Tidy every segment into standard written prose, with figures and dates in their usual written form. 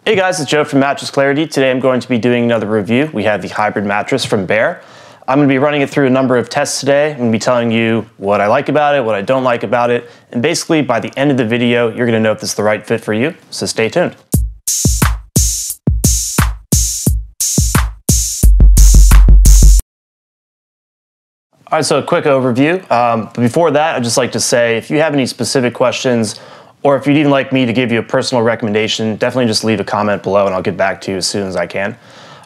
Hey guys, it's Joe from Mattress Clarity. Today I'm going to be doing another review. We have the hybrid mattress from Bear. I'm going to be running it through a number of tests today. I'm going to be telling you what I like about it, what I don't like about it, and basically by the end of the video, you're going to know if this is the right fit for you, so stay tuned. All right, so a quick overview. But before that, I'd just like to say, if you have any specific questions, or if you'd even like me to give you a personal recommendation, definitely just leave a comment below and I'll get back to you as soon as I can.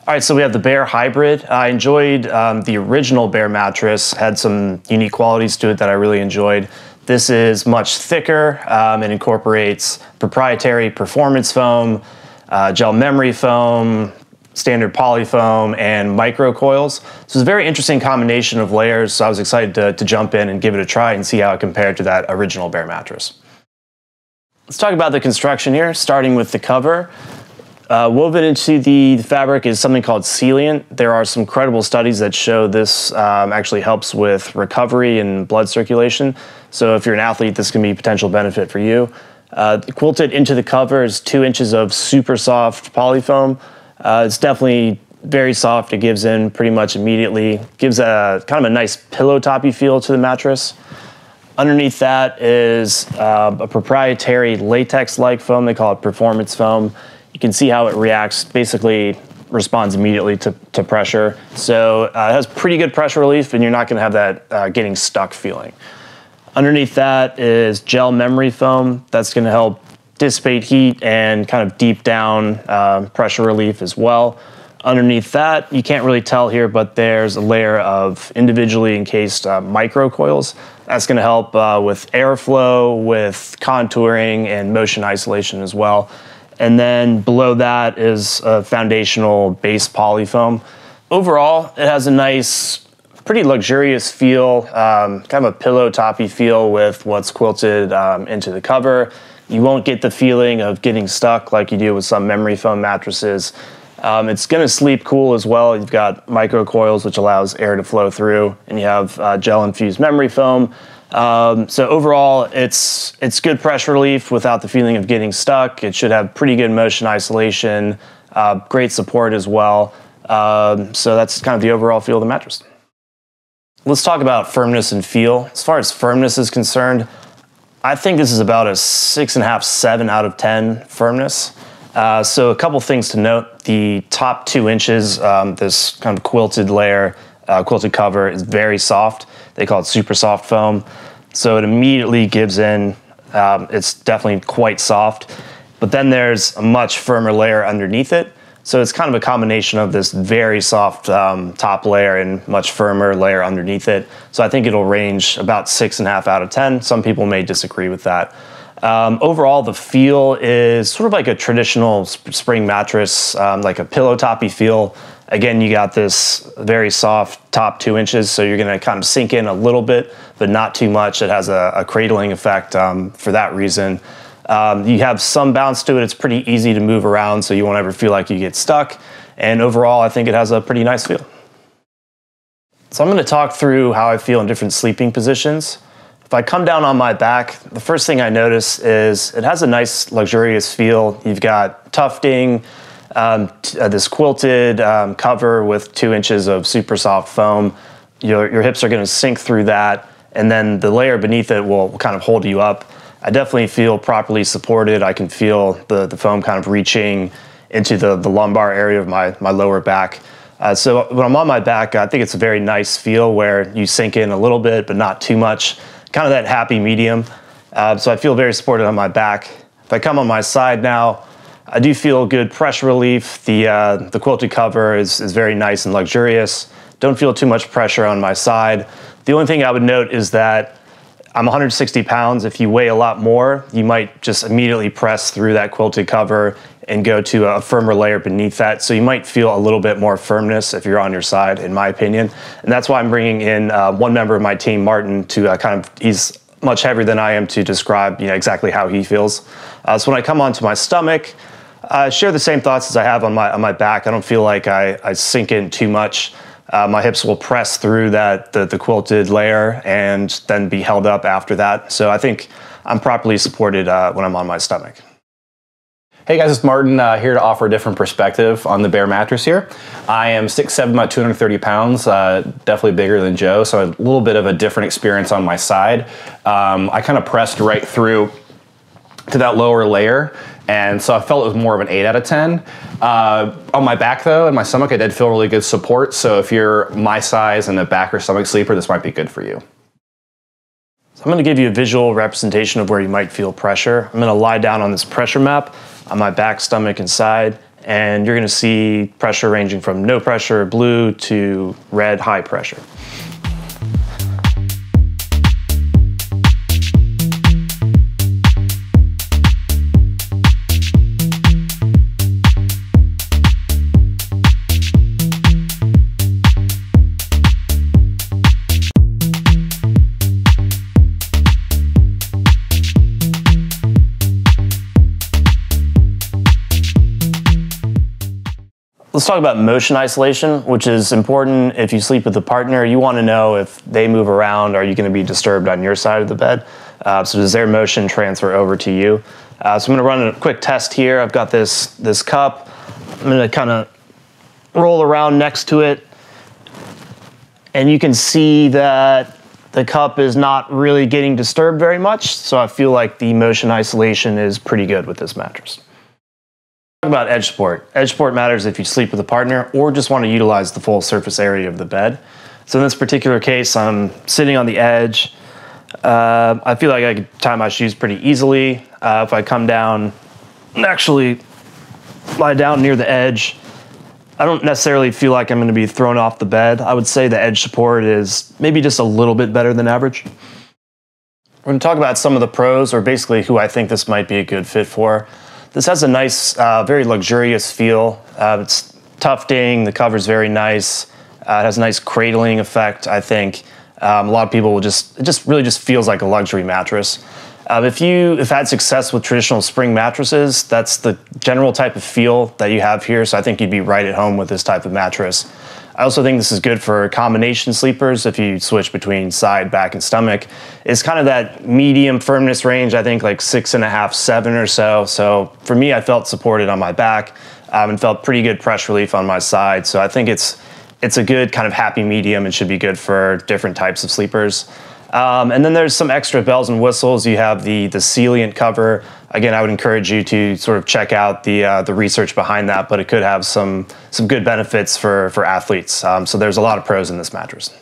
All right, so we have the Bear Hybrid. I enjoyed the original Bear mattress, had some unique qualities to it that I really enjoyed. This is much thicker. It incorporates proprietary performance foam, gel memory foam, standard polyfoam, and microcoils. So it's a very interesting combination of layers, so I was excited to jump in and give it a try and see how it compared to that original Bear mattress. Let's talk about the construction here, starting with the cover. Woven into the fabric is something called Celliant. There are some credible studies that show this actually helps with recovery and blood circulation. So if you're an athlete, this can be a potential benefit for you. Quilted into the cover is 2 inches of super soft polyfoam. It's definitely very soft. It gives in pretty much immediately. Gives a kind of a nice pillow toppy feel to the mattress. Underneath that is a proprietary latex-like foam. They call it performance foam. You can see how it reacts, basically responds immediately to pressure. So it has pretty good pressure relief and you're not gonna have that getting stuck feeling. Underneath that is gel memory foam. That's gonna help dissipate heat and kind of deep down pressure relief as well. Underneath that, you can't really tell here, but there's a layer of individually encased microcoils. That's gonna help with airflow, with contouring, and motion isolation as well. And then below that is a foundational base polyfoam. Overall, it has a nice, pretty luxurious feel, kind of a pillow toppy feel with what's quilted into the cover. You won't get the feeling of getting stuck like you do with some memory foam mattresses. It's gonna sleep cool as well. You've got microcoils, which allows air to flow through, and you have gel-infused memory foam. So overall, it's good pressure relief without the feeling of getting stuck. It should have pretty good motion isolation, great support as well. So that's kind of the overall feel of the mattress. Let's talk about firmness and feel. As far as firmness is concerned, I think this is about a 6.5, 7 out of 10 firmness. So a couple things to note. The top 2 inches, this kind of quilted layer, quilted cover is very soft. They call it super soft foam. So it immediately gives in. It's definitely quite soft. But then there's a much firmer layer underneath it. So it's kind of a combination of this very soft top layer and much firmer layer underneath it. So I think it'll range about 6.5 out of 10. Some people may disagree with that. Overall, the feel is sort of like a traditional spring mattress, like a pillow toppy feel. Again, you got this very soft top 2 inches, so you're gonna kind of sink in a little bit, but not too much. It has a cradling effect for that reason. You have some bounce to it. It's pretty easy to move around, so you won't ever feel like you get stuck. And overall, I think it has a pretty nice feel. So I'm gonna talk through how I feel in different sleeping positions. If I come down on my back, the first thing I notice is it has a nice luxurious feel. You've got tufting, this quilted cover with 2 inches of super soft foam. Your hips are gonna sink through that, and then the layer beneath it will kind of hold you up. I definitely feel properly supported. I can feel the foam kind of reaching into the lumbar area of my lower back. So when I'm on my back, I think it's a very nice feel where you sink in a little bit, but not too much. Kind of that happy medium. So I feel very supported on my back. If I come on my side now, I do feel good pressure relief. The quilted cover is very nice and luxurious. Don't feel too much pressure on my side. The only thing I would note is that I'm 160 pounds. If you weigh a lot more, you might just immediately press through that quilted cover and go to a firmer layer beneath that. So you might feel a little bit more firmness if you're on your side, in my opinion. And that's why I'm bringing in one member of my team, Martin, to he's much heavier than I am, to describe exactly how he feels. So when I come onto my stomach, I share the same thoughts as I have on my back. I don't feel like I sink in too much. My hips will press through the quilted layer and then be held up after that. So I think I'm properly supported when I'm on my stomach. Hey guys, it's Martin here to offer a different perspective on the Bear mattress here. I am 6'7", about 230 pounds, definitely bigger than Joe, so a little bit of a different experience on my side. I kind of pressed right through to that lower layer, and so I felt it was more of an 8 out of 10. On my back though, and my stomach, I did feel really good support, so if you're my size and a back or stomach sleeper, this might be good for you. So I'm going to give you a visual representation of where you might feel pressure. I'm going to lie down on this pressure map on my back, stomach, and side, and you're going to see pressure ranging from no pressure, blue, to red, high pressure. Let's talk about motion isolation, which is important if you sleep with a partner. You want to know if they move around, are you going to be disturbed on your side of the bed? So does their motion transfer over to you? So I'm going to run a quick test here. I've got this cup. I'm going to kind of roll around next to it. And you can see that the cup is not really getting disturbed very much. So I feel like the motion isolation is pretty good with this mattress. Talk about edge support. Edge support matters if you sleep with a partner or just want to utilize the full surface area of the bed. So in this particular case, I'm sitting on the edge. I feel like I could tie my shoes pretty easily. If I come down and actually lie down near the edge, I don't necessarily feel like I'm going to be thrown off the bed. I would say the edge support is maybe just a little bit better than average. We're going to talk about some of the pros, or basically who I think this might be a good fit for. This has a nice, very luxurious feel. It's tufting, the cover's very nice. It has a nice cradling effect, I think. A lot of people will it just really feels like a luxury mattress. If you have had success with traditional spring mattresses, that's the general type of feel that you have here, so I think you'd be right at home with this type of mattress. I also think this is good for combination sleepers if you switch between side, back, and stomach. It's kind of that medium firmness range, I think like 6.5, 7 or so. So for me, I felt supported on my back and felt pretty good pressure relief on my side. So I think it's a good kind of happy medium and should be good for different types of sleepers. And then there's some extra bells and whistles. You have the Celliant cover. Again, I would encourage you to sort of check out the research behind that, but it could have some good benefits for athletes. So there's a lot of pros in this mattress.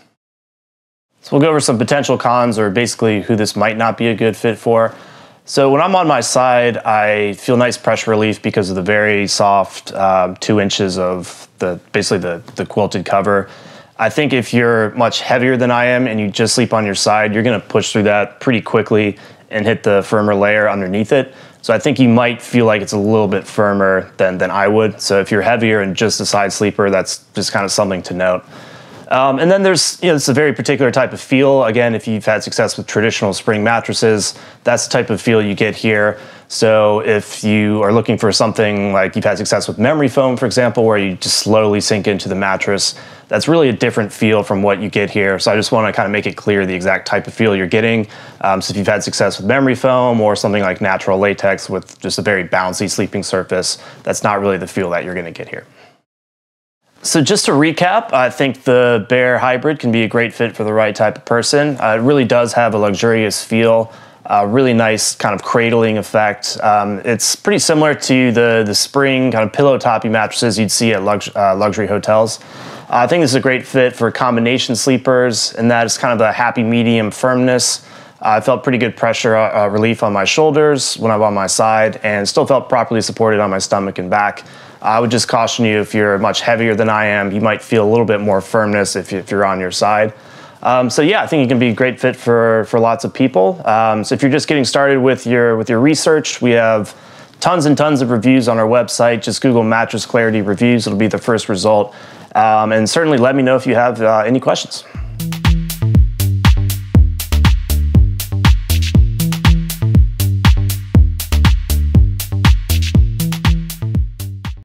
So we'll go over some potential cons, or basically who this might not be a good fit for. So when I'm on my side, I feel nice pressure relief because of the very soft 2 inches of basically the quilted cover. I think if you're much heavier than I am and you just sleep on your side, you're going to push through that pretty quickly and hit the firmer layer underneath it. So I think you might feel like it's a little bit firmer than I would. So if you're heavier and just a side sleeper, that's just kind of something to note. And then there's, it's a very particular type of feel. Again, if you've had success with traditional spring mattresses, that's the type of feel you get here. So if you are looking for something like you've had success with memory foam, for example, where you just slowly sink into the mattress, that's really a different feel from what you get here. So I just want to kind of make it clear the exact type of feel you're getting. So if you've had success with memory foam or something like natural latex with just a very bouncy sleeping surface, that's not really the feel that you're going to get here. So just to recap, I think the Bear Hybrid can be a great fit for the right type of person. It really does have a luxurious feel, really nice kind of cradling effect. It's pretty similar to the spring kind of pillow toppy mattresses you'd see at luxury hotels. I think this is a great fit for combination sleepers, and that is kind of a happy medium firmness. I felt pretty good pressure relief on my shoulders when I'm on my side, and still felt properly supported on my stomach and back. I would just caution you, if you're much heavier than I am, you might feel a little bit more firmness if you're on your side. So yeah, I think it can be a great fit for lots of people. So if you're just getting started with your research, we have tons and tons of reviews on our website. Just Google Mattress Clarity Reviews. It'll be the first result. And certainly let me know if you have any questions.